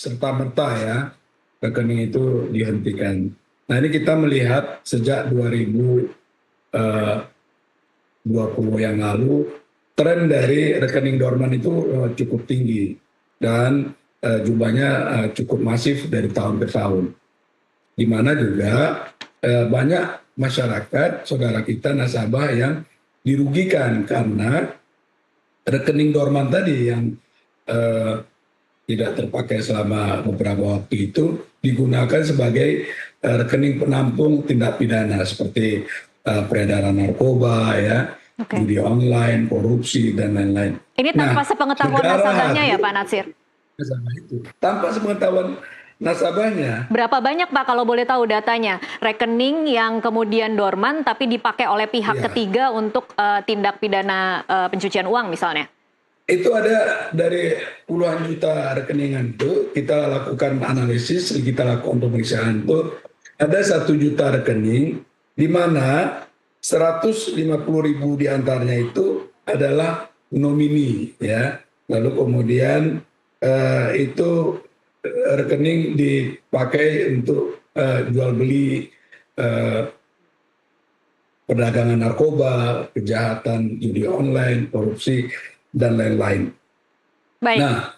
serta-merta ya rekening itu dihentikan. Nah ini kita melihat sejak 2020 yang lalu tren dari rekening dorman itu cukup tinggi dan jumlahnya cukup masif dari tahun ke tahun. Di mana juga banyak masyarakat, saudara kita, nasabah yang dirugikan karena rekening dorman tadi yang tidak terpakai selama beberapa waktu itu digunakan sebagai rekening penampung tindak pidana seperti peredaran narkoba, ya, judi online, korupsi, dan lain-lain. Ini tanpa sepengetahuan nasabahnya ya Pak Natsir? Tanpa sepengetahuan nasabahnya. Berapa banyak Pak kalau boleh tahu datanya? Rekening yang kemudian dorman tapi dipakai oleh pihak ketiga untuk tindak pidana pencucian uang misalnya? Itu ada dari puluhan juta rekeningan itu, kita lakukan analisis, kita lakukan pemeriksaan itu, ada 1 juta rekening, di mana 150.000 diantaranya itu adalah nomini, ya. Lalu kemudian itu rekening dipakai untuk jual beli perdagangan narkoba, kejahatan judi online, korupsi, dan lain-lain. Nah,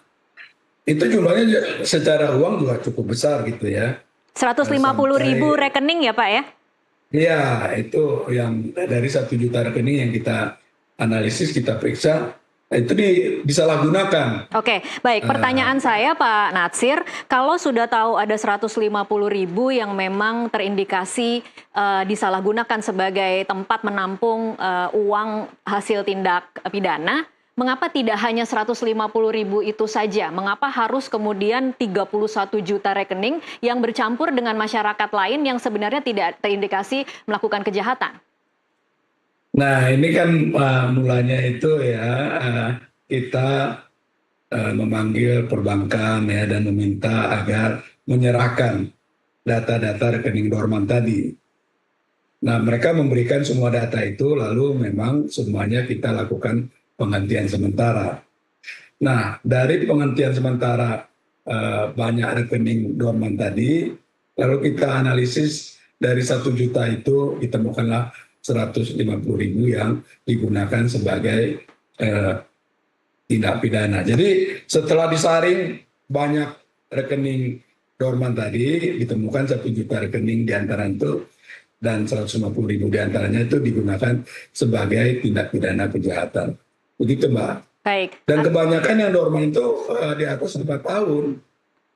itu jumlahnya secara uang juga cukup besar gitu ya. 150.000 rekening ya Pak ya? Iya, itu yang dari 1 juta rekening yang kita analisis, kita periksa, itu disalahgunakan. Oke, baik. Pertanyaan saya Pak Natsir, kalau sudah tahu ada 150.000 yang memang terindikasi disalahgunakan sebagai tempat menampung uang hasil tindak pidana, mengapa tidak hanya 150.000 itu saja? Mengapa harus kemudian 31 juta rekening yang bercampur dengan masyarakat lain yang sebenarnya tidak terindikasi melakukan kejahatan? Nah, ini kan mulanya itu ya kita memanggil perbankan ya dan meminta agar menyerahkan data-data rekening dorman tadi. Nah, mereka memberikan semua data itu, lalu memang semuanya kita lakukan penghentian sementara. Nah, dari penghentian sementara banyak rekening dorman tadi, lalu kita analisis dari 1 juta itu ditemukanlah 150.000 yang digunakan sebagai tindak pidana. Jadi setelah disaring banyak rekening dorman tadi, ditemukan 1 juta rekening diantara itu, dan 150.000 diantaranya itu digunakan sebagai tindak pidana kejahatan. Begitu Mbak. Baik. Dan kebanyakan yang dorman itu di atas 4 tahun.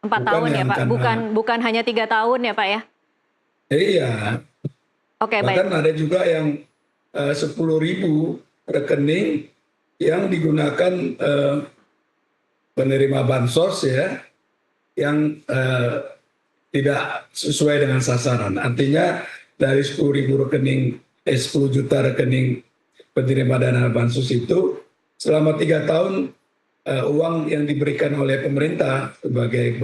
4 tahun ya Pak, bukan hanya 3 tahun ya Pak ya? Iya. Oke, bahkan baik. ada juga yang 10.000 rekening yang digunakan penerima bansos ya, yang tidak sesuai dengan sasaran. Artinya dari 10.000 rekening, 10 juta rekening penerima dana bansos itu, selama 3 tahun uang yang diberikan oleh pemerintah sebagai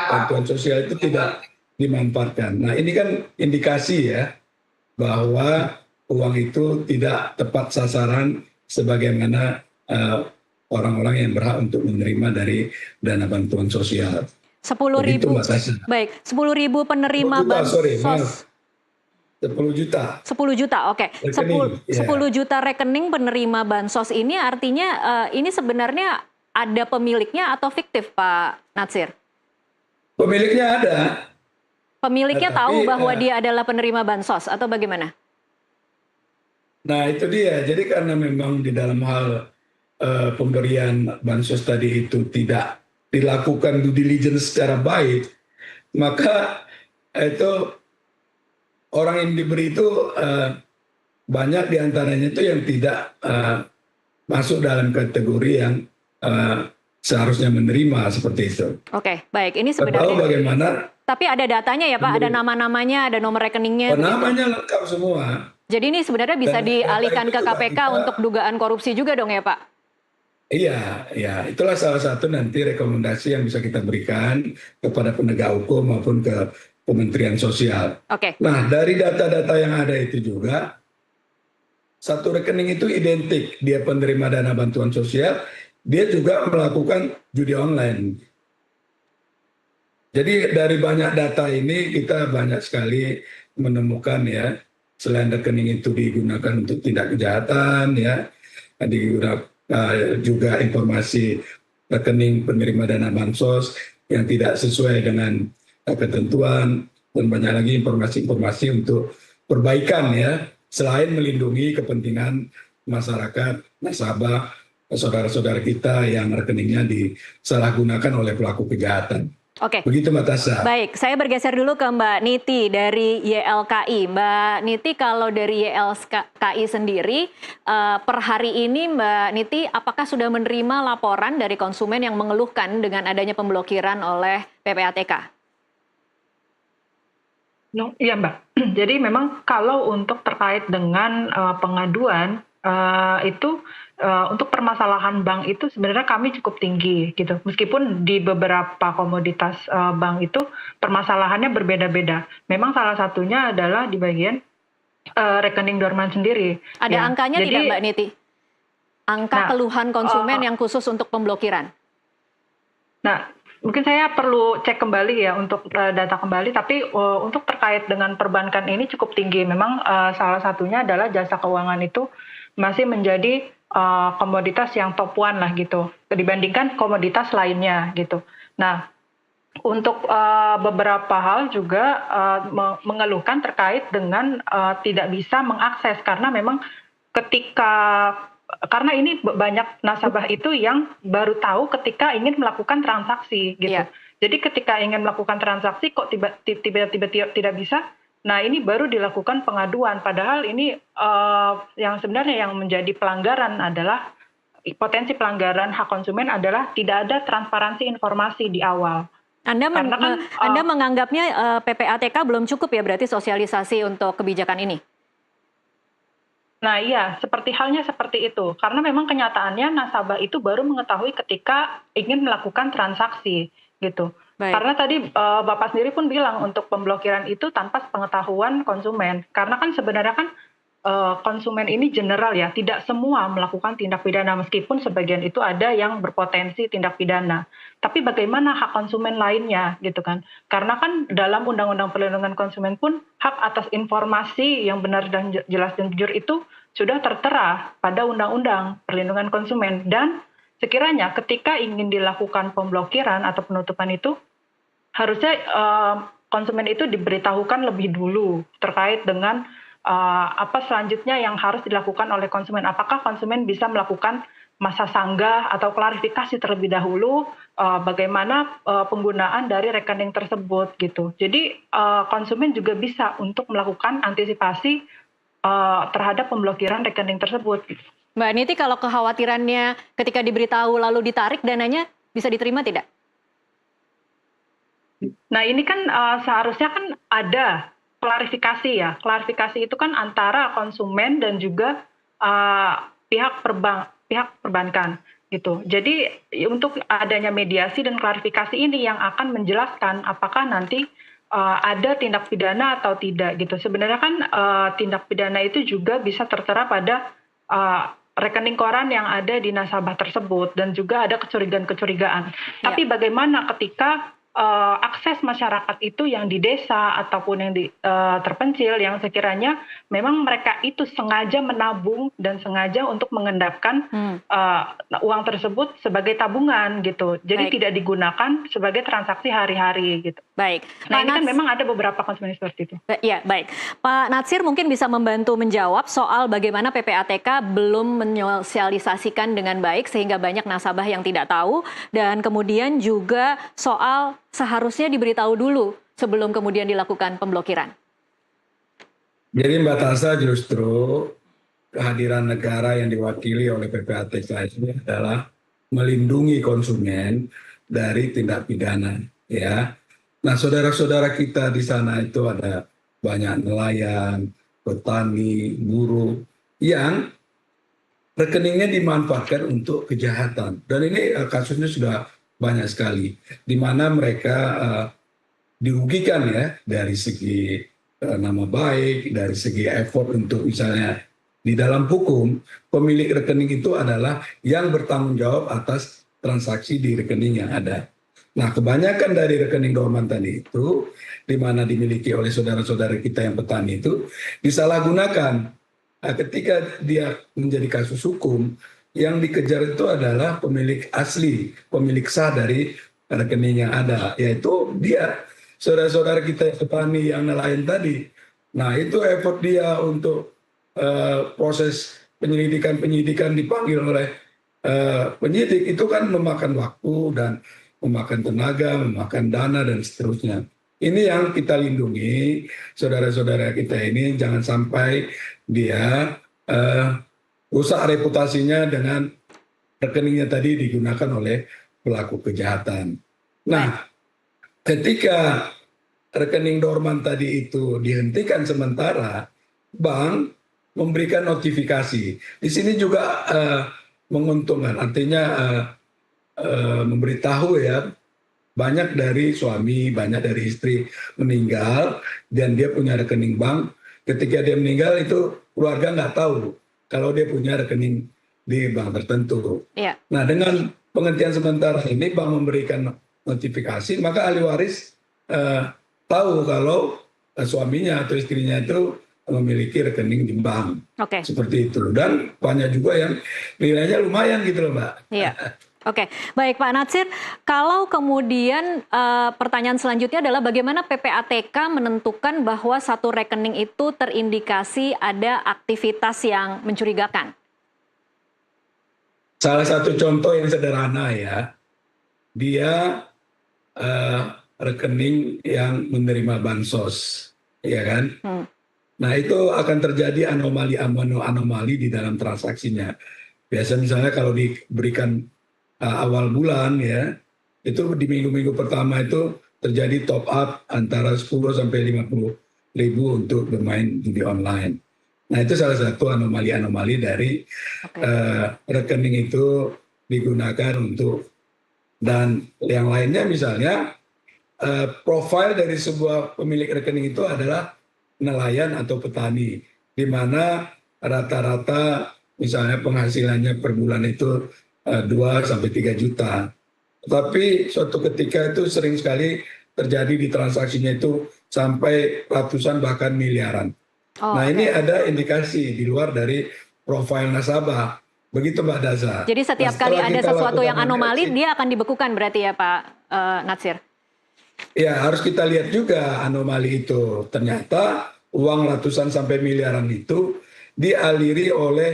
bantuan sosial itu tidak dimanfaatkan. Nah ini kan indikasi ya bahwa uang itu tidak tepat sasaran sebagaimana orang-orang yang berhak untuk menerima dari dana bantuan sosial. 10.000, baik, 10.000 penerima bansos. 10 juta. 10 juta, oke. 10 juta rekening penerima bansos ini artinya ini sebenarnya ada pemiliknya atau fiktif Pak Natsir? Pemiliknya ada. Pemiliknya tahu bahwa dia adalah penerima bansos atau bagaimana? Nah itu dia, jadi karena memang di dalam hal pemberian bansos tadi itu tidak dilakukan due diligence secara baik, maka itu orang yang diberi itu banyak diantaranya itu yang tidak masuk dalam kategori yang seharusnya menerima seperti itu. Oke, baik. Ini sebenarnya. Tahu bagaimana? Tapi ada datanya ya Pak, ada nama-namanya, ada nomor rekeningnya. Namanya lengkap semua. Jadi ini sebenarnya bisa dialihkan ke KPK untuk dugaan korupsi juga dong ya Pak? Iya, ya itulah salah satu nanti rekomendasi yang bisa kita berikan kepada penegak hukum maupun ke Kementerian Sosial. Oke. Nah, dari data-data yang ada itu juga, satu rekening itu identik, dia penerima dana bantuan sosial, dia juga melakukan judi online. Jadi dari banyak data ini kita banyak sekali menemukan ya, selain rekening itu digunakan untuk tindak kejahatan ya, digunakan juga informasi rekening penerima dana bansos yang tidak sesuai dengan ketentuan, dan banyak lagi informasi-informasi untuk perbaikan ya, selain melindungi kepentingan masyarakat, nasabah, saudara-saudara kita yang rekeningnya disalahgunakan oleh pelaku kejahatan. Oke. Begitu Mbak Tasya. Baik, saya bergeser dulu ke Mbak Niti dari YLKI. Mbak Niti, kalau dari YLKI sendiri, per hari ini Mbak Niti, apakah sudah menerima laporan dari konsumen yang mengeluhkan dengan adanya pemblokiran oleh PPATK? Iya Mbak, jadi memang kalau untuk terkait dengan pengaduan itu untuk permasalahan bank itu sebenarnya kami cukup tinggi gitu. Meskipun di beberapa komoditas bank itu permasalahannya berbeda-beda. Memang salah satunya adalah di bagian rekening dorman sendiri. Ada angkanya jadi, tidak Mbak Niti? Angka keluhan konsumen yang khusus untuk pemblokiran? Nah, mungkin saya perlu cek kembali ya untuk data kembali, tapi untuk terkait dengan perbankan ini cukup tinggi. Memang salah satunya adalah jasa keuangan itu masih menjadi komoditas yang top one lah gitu, dibandingkan komoditas lainnya gitu. Nah, untuk beberapa hal juga mengeluhkan terkait dengan tidak bisa mengakses, karena memang karena ini banyak nasabah itu yang baru tahu ketika ingin melakukan transaksi gitu. Yeah. Jadi ketika ingin melakukan transaksi kok tiba-tiba tidak bisa. Nah, ini baru dilakukan pengaduan. Padahal ini yang sebenarnya yang menjadi pelanggaran adalah potensi pelanggaran hak konsumen adalah tidak ada transparansi informasi di awal. Anda menganggapnya PPATK belum cukup ya berarti sosialisasi untuk kebijakan ini? Nah iya, halnya seperti itu. Karena memang kenyataannya nasabah itu baru mengetahui ketika ingin melakukan transaksi gitu. Baik. Karena tadi Bapak sendiri pun bilang untuk pemblokiran itu tanpa pengetahuan konsumen. Karena kan sebenarnya kan konsumen ini general ya, tidak semua melakukan tindak pidana, meskipun sebagian itu ada yang berpotensi tindak pidana. Tapi bagaimana hak konsumen lainnya gitu kan? Karena kan dalam Undang-Undang Perlindungan Konsumen pun hak atas informasi yang benar dan jelas dan jujur itu sudah tertera pada Undang-Undang Perlindungan Konsumen. Dan sekiranya ketika ingin dilakukan pemblokiran atau penutupan itu, harusnya konsumen itu diberitahukan lebih dulu terkait dengan apa selanjutnya yang harus dilakukan oleh konsumen. Apakah konsumen bisa melakukan masa sanggah atau klarifikasi terlebih dahulu bagaimana penggunaan dari rekening tersebut gitu. Jadi konsumen juga bisa untuk melakukan antisipasi terhadap pemblokiran rekening tersebut. Mbak Niti, kalau kekhawatirannya ketika diberitahu lalu ditarik dananya bisa diterima tidak? Nah ini kan seharusnya kan ada klarifikasi ya. Klarifikasi itu kan antara konsumen dan juga pihak perbankan gitu. Jadi untuk adanya mediasi dan klarifikasi ini yang akan menjelaskan apakah nanti ada tindak pidana atau tidak gitu. Sebenarnya kan tindak pidana itu juga bisa tertera pada rekening koran yang ada di nasabah tersebut, dan juga ada kecurigaan-kecurigaan. Tapi bagaimana ketika akses masyarakat itu yang di desa ataupun yang terpencil, yang sekiranya memang mereka itu sengaja menabung dan sengaja untuk mengendapkan uang tersebut sebagai tabungan gitu. Jadi tidak digunakan sebagai transaksi hari-hari gitu. Baik. Nah ini kan memang ada beberapa konsumen seperti itu. Ya, baik. Pak Natsir mungkin bisa membantu menjawab soal bagaimana PPATK belum menyosialisasikan dengan baik sehingga banyak nasabah yang tidak tahu, dan kemudian juga soal seharusnya diberitahu dulu sebelum kemudian dilakukan pemblokiran. Jadi Mbak Tasya, justru kehadiran negara yang diwakili oleh PPATK ini adalah melindungi konsumen dari tindak pidana ya. Nah, saudara-saudara kita di sana itu ada banyak nelayan, petani, buruh yang rekeningnya dimanfaatkan untuk kejahatan. Dan ini kasusnya sudah banyak sekali, di mana mereka dirugikan ya dari segi nama baik, dari segi effort untuk misalnya di dalam hukum, pemilik rekening itu adalah yang bertanggung jawab atas transaksi di rekening yang ada. Nah, kebanyakan dari rekening dorman tadi itu, di mana dimiliki oleh saudara-saudara kita yang petani itu, disalahgunakan. Nah, ketika dia menjadi kasus hukum, yang dikejar itu adalah pemilik asli, pemilik sah dari rekening yang ada, yaitu dia, saudara-saudara kita petani yang nelayan tadi. Nah, itu effort dia untuk proses penyidikan dipanggil oleh penyidik itu kan memakan waktu dan memakan tenaga, memakan dana dan seterusnya. Ini yang kita lindungi, saudara-saudara kita ini jangan sampai dia rusak reputasinya dengan rekeningnya tadi digunakan oleh pelaku kejahatan. Nah, ketika rekening dorman tadi itu dihentikan sementara, bank memberikan notifikasi. Di sini juga menguntungkan, artinya memberitahu ya, banyak dari suami, banyak dari istri meninggal dan dia punya rekening bank. Ketika dia meninggal itu keluarga nggak tahu kalau dia punya rekening di bank tertentu. Iya. Nah, dengan penghentian sementara ini bank memberikan notifikasi, maka ahli waris tahu kalau suaminya atau istrinya itu memiliki rekening di bank. Oke. Seperti itu. Dan banyak juga yang nilainya lumayan gitu loh, Mbak. Iya. Oke, baik Pak Natsir, kalau kemudian pertanyaan selanjutnya adalah bagaimana PPATK menentukan bahwa satu rekening itu terindikasi ada aktivitas yang mencurigakan? Salah satu contoh yang sederhana ya, dia rekening yang menerima bansos, ya kan? Nah, itu akan terjadi anomali di dalam transaksinya. Biasa misalnya kalau diberikan awal bulan ya, itu di minggu-minggu pertama itu terjadi top up antara 10 sampai 50 ribu untuk bermain judi online. Nah, itu salah satu anomali-anomali dari rekening itu digunakan untuk, dan yang lainnya misalnya profil dari sebuah pemilik rekening itu adalah nelayan atau petani, di mana rata-rata misalnya penghasilannya per bulan itu 2 sampai 3 juta. Tapi suatu ketika itu sering sekali terjadi di transaksinya itu sampai ratusan bahkan miliaran. Nah, ini ada indikasi di luar dari profil nasabah. Begitu Mbak Daza. Jadi setiap kali ada sesuatu yang anomali, dia akan dibekukan berarti ya Pak Natsir? Ya, harus kita lihat juga anomali itu. Ternyata uang ratusan sampai miliaran itu dialiri oleh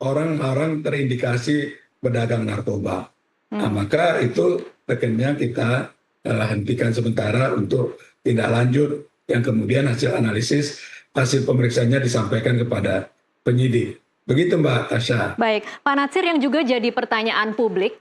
orang-orang terindikasi pedagang narkoba. Nah, maka itu rekeningnya kita hentikan sementara untuk tindak lanjut yang kemudian hasil analisis, hasil pemeriksaannya disampaikan kepada penyidik. Begitu Mbak Tasya. Baik, Pak Natsir, yang juga jadi pertanyaan publik,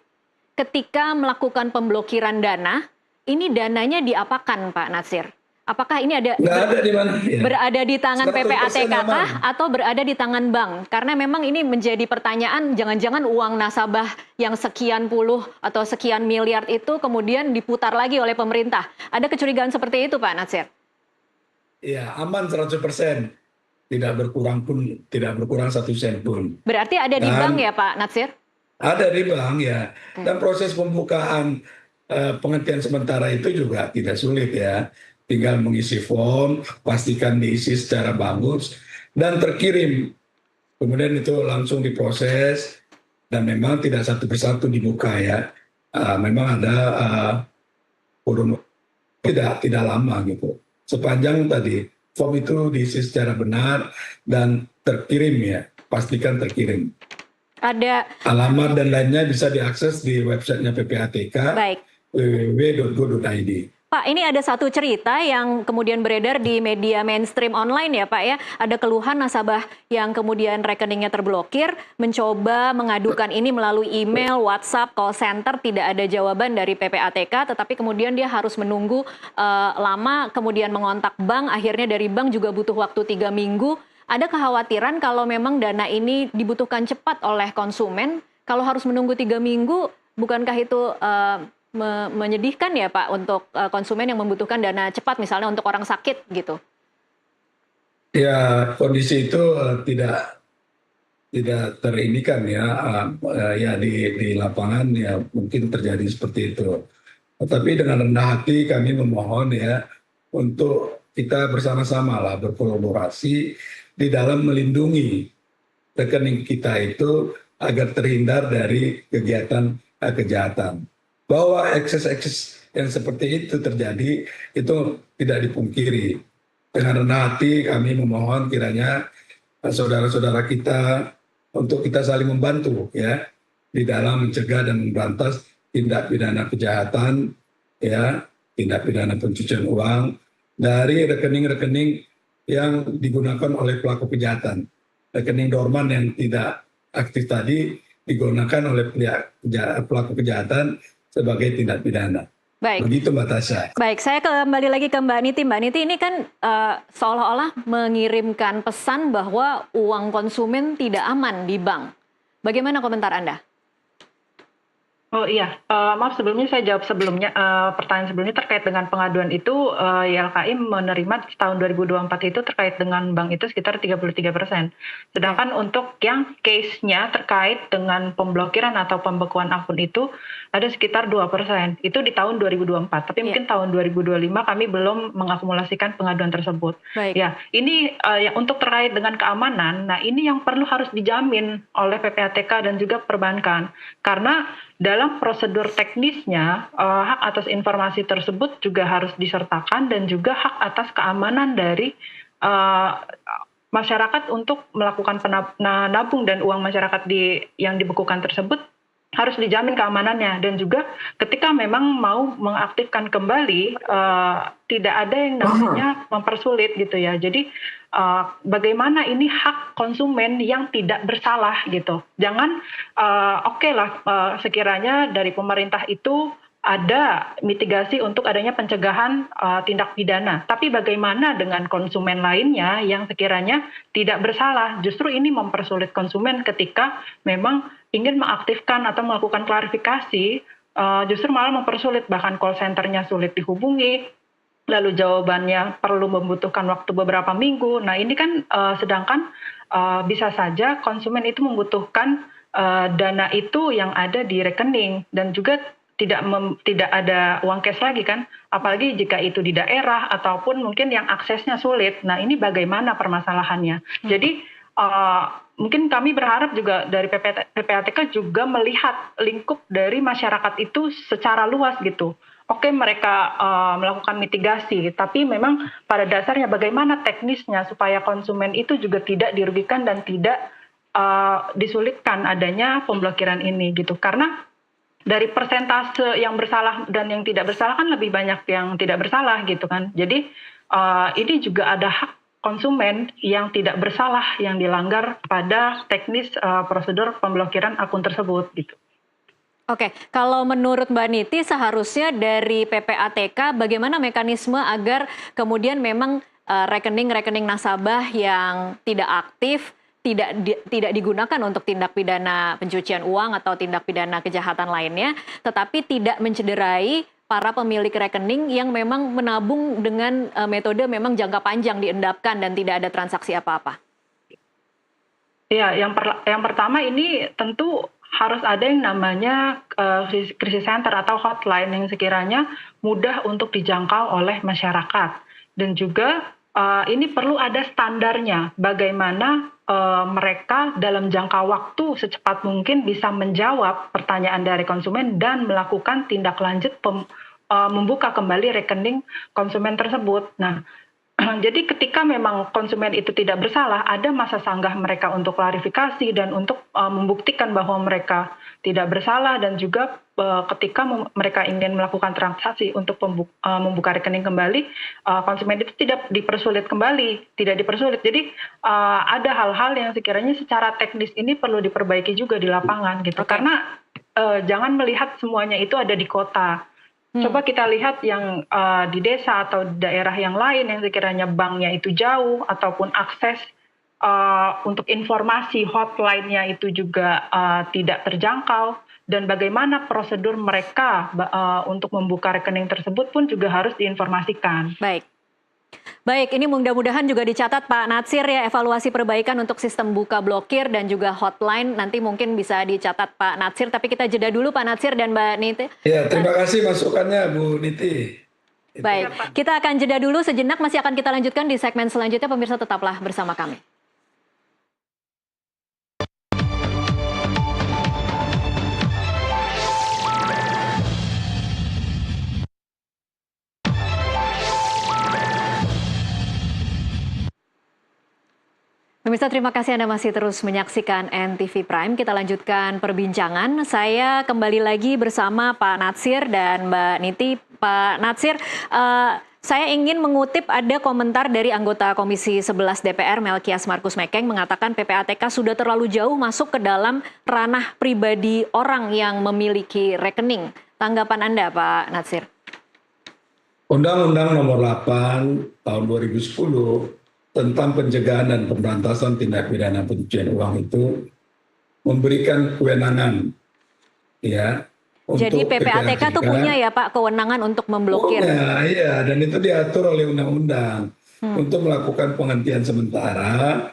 ketika melakukan pemblokiran dana, ini dananya diapakan Pak Natsir? Apakah ini ada di mana? Ya. Berada di tangan 100% PPATK kah aman. atau berada di tangan bank? Karena memang ini menjadi pertanyaan, jangan-jangan uang nasabah yang sekian puluh atau sekian miliar itu kemudian diputar lagi oleh pemerintah. Ada kecurigaan seperti itu Pak Natsir? Iya, aman 100%. Tidak berkurang 1 sen pun. Berarti ada di bank ya Pak Natsir? Ada di bank ya. Dan proses pembukaan penghentian sementara itu juga tidak sulit ya. Tinggal mengisi form, pastikan diisi secara bagus dan terkirim. Kemudian itu langsung diproses dan memang tidak satu persatu dibuka ya. Memang ada kurun tidak lama gitu. Sepanjang tadi form itu diisi secara benar dan terkirim ya, pastikan terkirim. Ada alamat dan lainnya bisa diakses di websitenya PPATK, www.go.id. Pak, ini ada satu cerita yang kemudian beredar di media mainstream online ya Pak ya. Ada keluhan nasabah yang kemudian rekeningnya terblokir, mencoba mengadukan ini melalui email, WhatsApp, call center, tidak ada jawaban dari PPATK, tetapi kemudian dia harus menunggu lama, kemudian mengontak bank, akhirnya dari bank juga butuh waktu 3 minggu. Ada kekhawatiran kalau memang dana ini dibutuhkan cepat oleh konsumen, kalau harus menunggu 3 minggu, bukankah itu menyedihkan ya Pak untuk konsumen yang membutuhkan dana cepat misalnya untuk orang sakit gitu? Ya, kondisi itu tidak terinikan ya, ya di lapangan ya mungkin terjadi seperti itu. Tetapi dengan rendah hati kami memohon ya untuk kita bersama-sama lah berkolaborasi di dalam melindungi rekening kita itu agar terhindar dari kegiatan kejahatan. Bahwa ekses-ekses yang seperti itu terjadi itu tidak dipungkiri. Dengan rendah hati kami memohon kiranya saudara-saudara kita untuk kita saling membantu ya di dalam mencegah dan memberantas tindak pidana kejahatan ya, tindak pidana pencucian uang dari rekening-rekening yang digunakan oleh pelaku kejahatan. Rekening dorman yang tidak aktif tadi digunakan oleh pelaku kejahatan sebagai tindak pidana. Baik. Begitu Mbak Tasya. Baik, saya kembali lagi ke Mbak Niti. Mbak Niti ini kan seolah-olah mengirimkan pesan bahwa uang konsumen tidak aman di bank. Bagaimana komentar Anda? Oh iya, maaf sebelumnya saya jawab sebelumnya, pertanyaan sebelumnya terkait dengan pengaduan itu, YLKI menerima tahun 2024 itu terkait dengan bank itu sekitar 33%. Sedangkan untuk yang case-nya terkait dengan pemblokiran atau pembekuan akun itu ada sekitar 2%. Itu di tahun 2024, tapi mungkin tahun 2025 kami belum mengakumulasikan pengaduan tersebut. Baik. Ya, ini untuk terkait dengan keamanan, nah ini yang perlu harus dijamin oleh PPATK dan juga perbankan. Karena dalam prosedur teknisnya, hak atas informasi tersebut juga harus disertakan dan juga hak atas keamanan dari masyarakat untuk melakukan nabung dan uang masyarakat yang dibekukan tersebut harus dijamin keamanannya. Dan juga ketika memang mau mengaktifkan kembali, tidak ada yang namanya mempersulit gitu ya. Jadi bagaimana ini hak konsumen yang tidak bersalah gitu. Jangan oke lah sekiranya dari pemerintah itu ada mitigasi untuk adanya pencegahan tindak pidana. Tapi bagaimana dengan konsumen lainnya yang sekiranya tidak bersalah? Justru ini mempersulit konsumen ketika memang ingin mengaktifkan atau melakukan klarifikasi, justru malah mempersulit, bahkan call center-nya sulit dihubungi, lalu jawabannya perlu membutuhkan waktu beberapa minggu. Nah ini kan sedangkan bisa saja konsumen itu membutuhkan dana itu yang ada di rekening dan juga tidak ada uang cash lagi kan, apalagi jika itu di daerah ataupun mungkin yang aksesnya sulit. Nah ini bagaimana permasalahannya? Jadi mungkin kami berharap juga dari PPATK juga melihat lingkup dari masyarakat itu secara luas gitu. Oke, mereka melakukan mitigasi, tapi memang pada dasarnya bagaimana teknisnya supaya konsumen itu juga tidak dirugikan dan tidak disulitkan adanya pemblokiran ini gitu. Karena dari persentase yang bersalah dan yang tidak bersalah kan lebih banyak yang tidak bersalah gitu kan. Jadi ini juga ada hak konsumen yang tidak bersalah yang dilanggar pada teknis prosedur pemblokiran akun tersebut gitu. Oke, kalau menurut Mbak Niti seharusnya dari PPATK bagaimana mekanisme agar kemudian memang rekening-rekening nasabah yang tidak aktif tidak digunakan untuk tindak pidana pencucian uang atau tindak pidana kejahatan lainnya, tetapi tidak mencederai para pemilik rekening yang memang menabung dengan metode memang jangka panjang diendapkan dan tidak ada transaksi apa-apa. Ya, yang pertama ini tentu harus ada yang namanya krisis center atau hotline yang sekiranya mudah untuk dijangkau oleh masyarakat. Dan juga ini perlu ada standarnya bagaimana mereka dalam jangka waktu secepat mungkin bisa menjawab pertanyaan dari konsumen dan melakukan tindak lanjut membuka kembali rekening konsumen tersebut. Nah, jadi ketika memang konsumen itu tidak bersalah, ada masa sanggah mereka untuk klarifikasi dan untuk membuktikan bahwa mereka tidak bersalah, dan juga ketika mereka ingin melakukan transaksi untuk membuka rekening kembali, konsumen itu tidak dipersulit kembali, tidak dipersulit. Jadi ada hal-hal yang sekiranya secara teknis ini perlu diperbaiki juga di lapangan gitu. Karena jangan melihat semuanya itu ada di kota. Coba kita lihat yang di desa atau daerah yang lain yang sekiranya banknya itu jauh ataupun akses untuk informasi hotline-nya itu juga tidak terjangkau, dan bagaimana prosedur mereka untuk membuka rekening tersebut pun juga harus diinformasikan. Baik. Baik, ini mudah-mudahan juga dicatat Pak Natsir ya, evaluasi perbaikan untuk sistem buka blokir dan juga hotline nanti mungkin bisa dicatat Pak Natsir. Tapi kita jeda dulu Pak Natsir dan Mbak Niti. Ya, terima kasih masukannya Bu Niti. Baik, kita akan jeda dulu sejenak, masih akan kita lanjutkan di segmen selanjutnya. Pemirsa tetaplah bersama kami. Pemirsa, terima kasih Anda masih terus menyaksikan NTV Prime. Kita lanjutkan perbincangan. Saya kembali lagi bersama Pak Natsir dan Mbak Niti. Pak Natsir, saya ingin mengutip ada komentar dari anggota Komisi 11 DPR Melkias Markus Mekeng mengatakan PPATK sudah terlalu jauh masuk ke dalam ranah pribadi orang yang memiliki rekening. Tanggapan Anda, Pak Natsir? Undang-Undang Nomor 8 Tahun 2010 tentang pencegahan dan pemberantasan tindak pidana pencucian uang itu memberikan kewenangan ya. Jadi PPATK itu punya ya Pak kewenangan untuk memblokir. Iya, dan itu diatur oleh undang-undang untuk melakukan penghentian sementara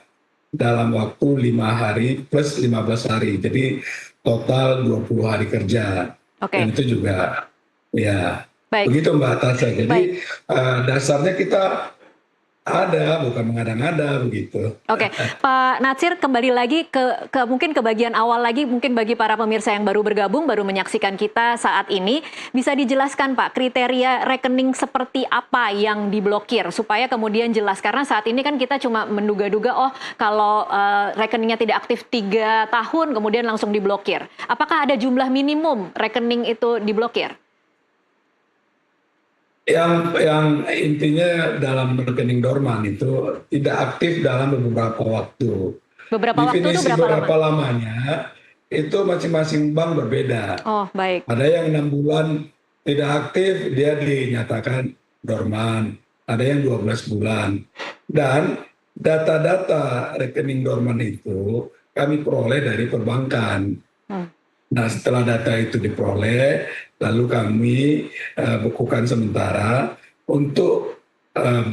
dalam waktu 5 hari plus 15 hari. Jadi total 20 hari kerja. Oke. Dan itu juga ya. Baik. Begitu Mbak Tasya. Jadi dasarnya kita ada, bukan mengada-ngada begitu. Oke, Pak Natsir kembali lagi mungkin ke bagian awal lagi, mungkin bagi para pemirsa yang baru bergabung, baru menyaksikan kita saat ini, bisa dijelaskan Pak kriteria rekening seperti apa yang diblokir supaya kemudian jelas, karena saat ini kan kita cuma menduga-duga kalau rekeningnya tidak aktif 3 tahun kemudian langsung diblokir. Apakah ada jumlah minimum rekening itu diblokir? Yang intinya dalam rekening dorman itu tidak aktif dalam beberapa waktu. Beberapa waktu itu berapa lamanya itu masing-masing bank berbeda. Oh, baik. Ada yang 6 bulan tidak aktif, dia dinyatakan dorman. Ada yang 12 bulan. Dan data-data rekening dorman itu kami peroleh dari perbankan. Nah, setelah data itu diperoleh, lalu kami bekukan sementara untuk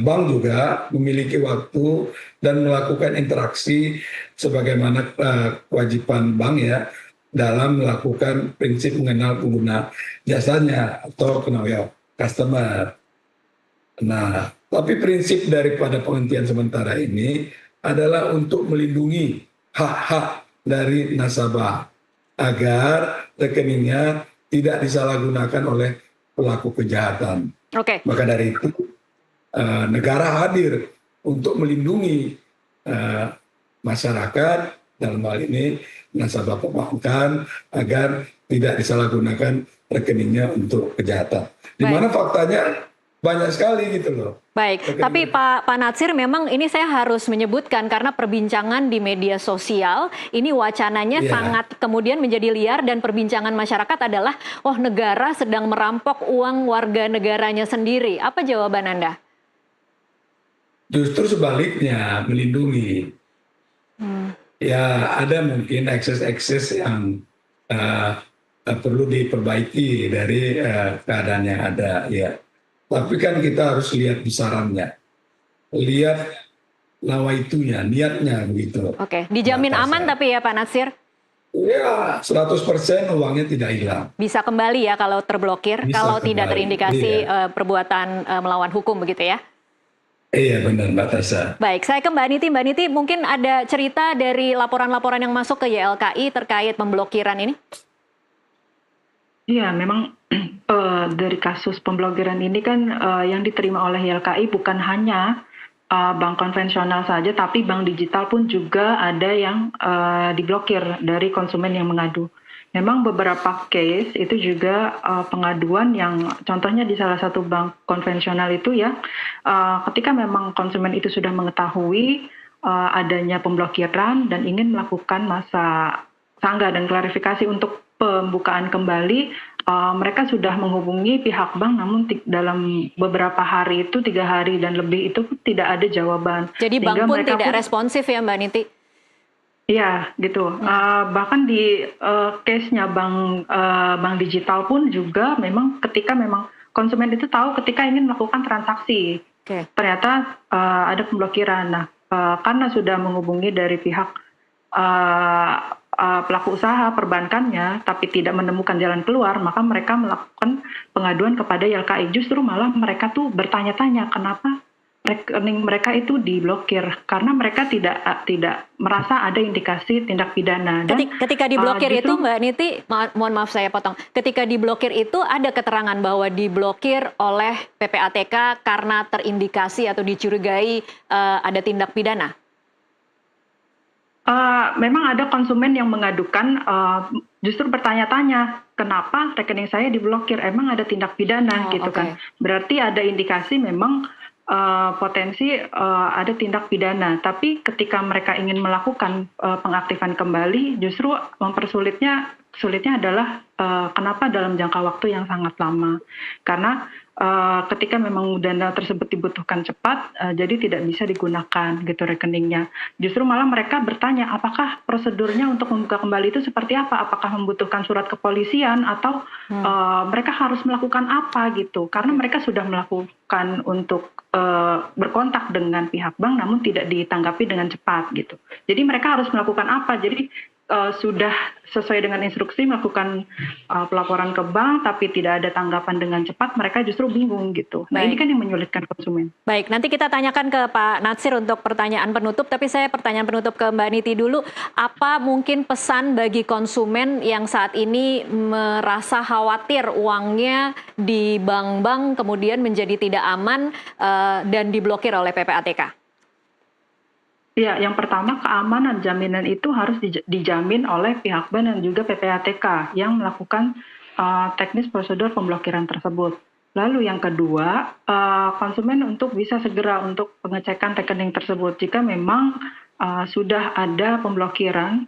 bank juga memiliki waktu dan melakukan interaksi sebagaimana kewajiban bank ya dalam melakukan prinsip mengenal pengguna jasanya atau kenal customer. Nah, tapi prinsip daripada penghentian sementara ini adalah untuk melindungi hak-hak dari nasabah agar rekeningnya tidak disalahgunakan oleh pelaku kejahatan. Oke. Maka dari itu negara hadir untuk melindungi masyarakat dalam hal ini nasabah perbankan agar tidak disalahgunakan rekeningnya untuk kejahatan. Di mana faktanya banyak sekali gitu loh. Baik, tapi Pak Natsir memang ini saya harus menyebutkan karena perbincangan di media sosial ini wacananya sangat kemudian menjadi liar dan perbincangan masyarakat adalah negara sedang merampok uang warga negaranya sendiri. Apa jawaban Anda? Justru sebaliknya, melindungi. Ya ada mungkin ekses-ekses yang perlu diperbaiki dari keadaan yang ada ya. Tapi kan kita harus lihat besarannya, lihat nawaitunya, niatnya begitu. Oke, dijamin aman tapi ya Pak Natsir? Ya, 100% uangnya tidak hilang. Bisa kembali ya kalau terblokir, kalau tidak terindikasi perbuatan melawan hukum begitu ya? Iya benar Mbak Tasya. Baik, saya ke Mbak Niti. Mbak Niti mungkin ada cerita dari laporan-laporan yang masuk ke YLKI terkait pemblokiran ini? Iya, memang dari kasus pemblokiran ini kan yang diterima oleh YLKI bukan hanya bank konvensional saja, tapi bank digital pun juga ada yang diblokir dari konsumen yang mengadu. Memang beberapa case itu juga pengaduan yang contohnya di salah satu bank konvensional itu ya, ketika memang konsumen itu sudah mengetahui adanya pemblokiran dan ingin melakukan masa sanggah dan klarifikasi untuk pembukaan kembali, mereka sudah menghubungi pihak bank, namun dalam beberapa hari itu 3 hari dan lebih itu tidak ada jawaban. Jadi bank pun tidak responsif ya Mbak Niti? Iya gitu. Bahkan di case-nya bank digital pun juga memang ketika memang konsumen itu tahu ketika ingin melakukan transaksi. ternyata ada pemblokiran. Nah, karena sudah menghubungi dari pihak pelaku usaha perbankannya, tapi tidak menemukan jalan keluar, maka mereka melakukan pengaduan kepada YLKI. Justru malah mereka tuh bertanya-tanya kenapa rekening mereka itu diblokir, karena mereka tidak merasa ada indikasi tindak pidana. Dan ketika diblokir itu, Mbak Niti, mohon maaf saya potong. Ketika diblokir itu ada keterangan bahwa diblokir oleh PPATK karena terindikasi atau dicurigai ada tindak pidana. Memang ada konsumen yang mengadukan, justru bertanya-tanya, kenapa rekening saya diblokir? Emang ada tindak pidana gitu kan? Berarti ada indikasi memang potensi ada tindak pidana. Tapi ketika mereka ingin melakukan pengaktifan kembali, justru mempersulitnya adalah kenapa dalam jangka waktu yang sangat lama? Karena ketika memang dana tersebut dibutuhkan cepat, jadi tidak bisa digunakan gitu rekeningnya. Justru malah mereka bertanya, apakah prosedurnya untuk membuka kembali itu seperti apa? Apakah membutuhkan surat kepolisian atau mereka harus melakukan apa gitu? Karena mereka sudah melakukan untuk berkontak dengan pihak bank, namun tidak ditanggapi dengan cepat gitu. Jadi mereka harus melakukan apa? Jadi sudah sesuai dengan instruksi melakukan pelaporan ke bank, tapi tidak ada tanggapan dengan cepat, mereka justru bingung gitu. Nah, ini kan yang menyulitkan konsumen. Baik, nanti kita tanyakan ke Pak Natsir untuk pertanyaan penutup, tapi saya pertanyaan penutup ke Mbak Niti dulu. Apa mungkin pesan bagi konsumen yang saat ini merasa khawatir uangnya di bank-bank kemudian menjadi tidak aman dan diblokir oleh PPATK? Ya, yang pertama keamanan jaminan itu harus dijamin oleh pihak bank dan juga PPATK yang melakukan teknis prosedur pemblokiran tersebut. Lalu yang kedua, konsumen untuk bisa segera untuk pengecekan rekening tersebut. Jika memang sudah ada pemblokiran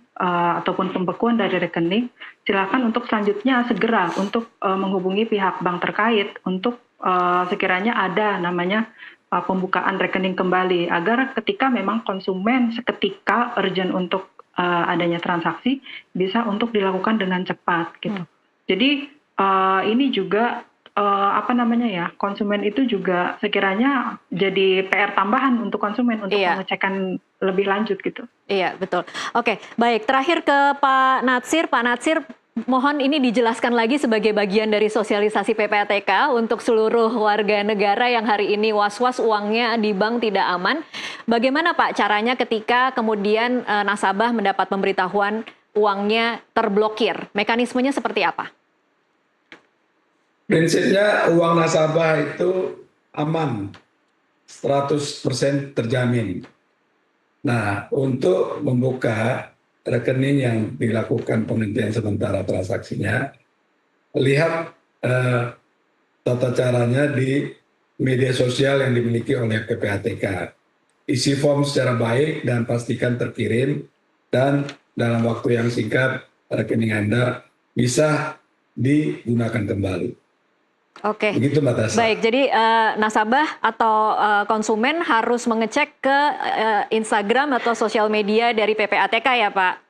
ataupun pembekuan dari rekening, silakan untuk selanjutnya segera untuk menghubungi pihak bank terkait untuk sekiranya ada namanya pembukaan rekening kembali, agar ketika memang konsumen seketika urgent untuk adanya transaksi bisa untuk dilakukan dengan cepat gitu. Jadi ini juga konsumen itu juga sekiranya jadi PR tambahan untuk konsumen untuk pengecekan lebih lanjut gitu. Iya, betul. Oke, baik. Terakhir ke Pak Natsir. Pak Natsir, mohon ini dijelaskan lagi sebagai bagian dari sosialisasi PPATK untuk seluruh warga negara yang hari ini was-was uangnya di bank tidak aman. Bagaimana Pak caranya ketika kemudian nasabah mendapat pemberitahuan uangnya terblokir? Mekanismenya seperti apa? Prinsipnya uang nasabah itu aman, 100% terjamin. Nah, untuk membuka rekening yang dilakukan penghentian sementara transaksinya, lihat tata caranya di media sosial yang dimiliki oleh PPATK. Isi form secara baik dan pastikan terkirim, dan dalam waktu yang singkat rekening Anda bisa digunakan kembali. Oke. Begitu Mbak Tasya. Baik, jadi nasabah atau konsumen harus mengecek ke Instagram atau sosial media dari PPATK ya Pak?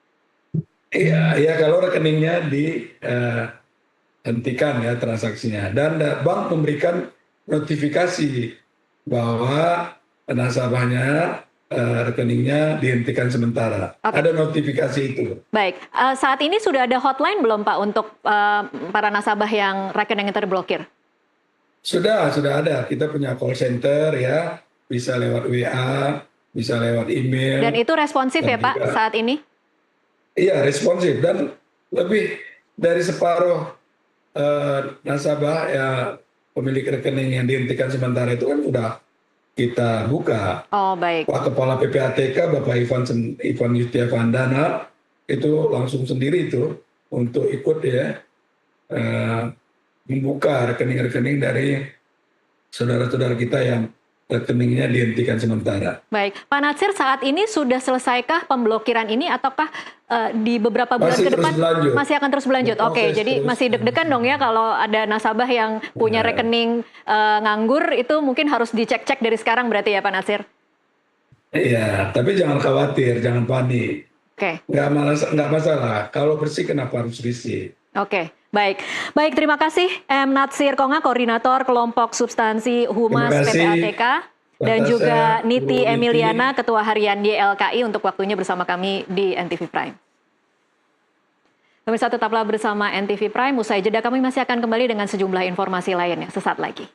Iya, ya kalau rekeningnya dihentikan ya transaksinya, dan bank memberikan notifikasi bahwa nasabahnya rekeningnya dihentikan sementara. Ada notifikasi itu. Baik, saat ini sudah ada hotline belum Pak untuk para nasabah yang rekeningnya terblokir? Sudah ada. Kita punya call center ya, bisa lewat WA, bisa lewat email. Dan itu responsif ya Pak saat ini? Iya, responsif, dan lebih dari separuh nasabah ya pemilik rekening yang dihentikan sementara itu kan sudah kita buka. Oh, baik. Pak Kepala PPATK Bapak Ivan Yustiavandana itu langsung sendiri itu untuk ikut ya membuka rekening-rekening dari saudara-saudara kita yang rekeningnya dihentikan sementara. Baik, Pak Natsir, saat ini sudah selesaikah pemblokiran ini ataukah di beberapa bulan ke depan masih akan terus berlanjut? Oke, jadi masih deg-degan dong ya kalau ada nasabah yang punya rekening nganggur, itu mungkin harus dicek-cek dari sekarang berarti ya Pak Natsir? Iya, tapi jangan khawatir, jangan panik. Oke. Nggak masalah, kalau bersih kenapa harus risih? Oke, baik. Baik, terima kasih M. Natsir Konga, Koordinator Kelompok Substansi Humas PPATK. Dan juga Batasnya, Niti Bu Niti. Emiliana, Ketua Harian YLKI untuk waktunya bersama kami di NTV Prime. Pemirsa tetaplah bersama NTV Prime, usai jeda kami masih akan kembali dengan sejumlah informasi lainnya sesaat lagi.